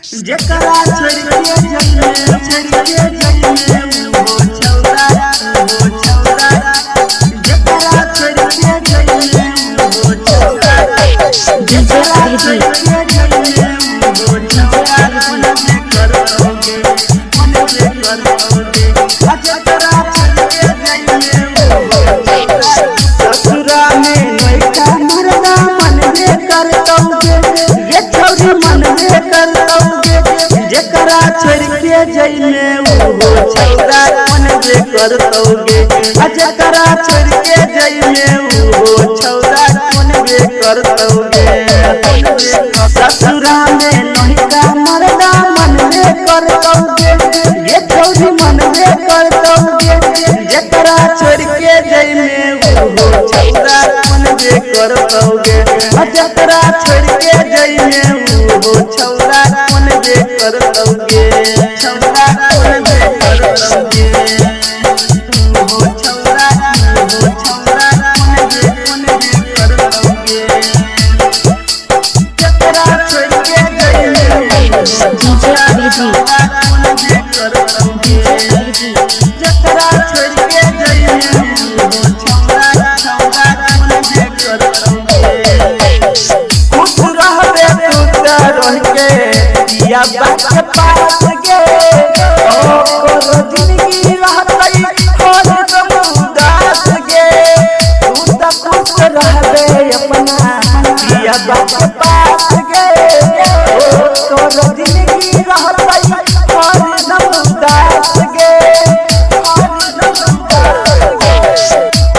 जकरा छोड़ के जइले वो छौरा जकरा छोड़ के जइले वो छौरा जकरा छोड़ के जइले वो छौरा मन में करोगे जकरा छोड़ के जइले वो ससुरा में लइका मरदा मन में करतोगे ये छौरी मन में करतोगे जकरा छोड़ के जइले वो छौरा मन में करतोगे जकरा छोड़ के जइले वो छौरा मन में करतोगे ससुरा में लइका मरदा मन में करतोगे ये छौरी मन में करतोगे जकरा छोड़ के जइले वो छौरा मन में करतोगे जकरा छोड़ के जइले वो छौरा मन में करतोगे छौरा मन में करतोगे वो छौरा मन में करतोगे जकरा छोड़ के जइले वो छौरा मन में करतोगे जकरा छोड़ के जइले वो छौरा मन में करतोगे खुश रहबे तू रह के या बात पास गे ओ कोनो जिंदगी रहतई खोज दम उदास गे तू त खुश रहबे अपना या बात पास गे ओ कोनो जिंदगी रहतई खोज दम उदास गे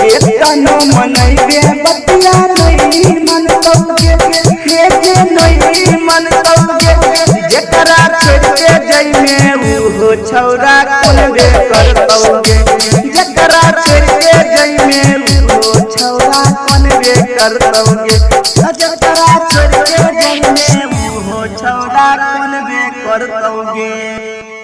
एकनो मनैबे बतिया नहीं मन तोगे हेजे नहीं मन तोगे जकरा छोड़ के जइले वो छौरा कोनबे करतोगे जकरा छोड़ के जइले वो छौरा कोनबे करतोगे जकरा छोड़ के जइले वो छौरा कोनबे करतोगे।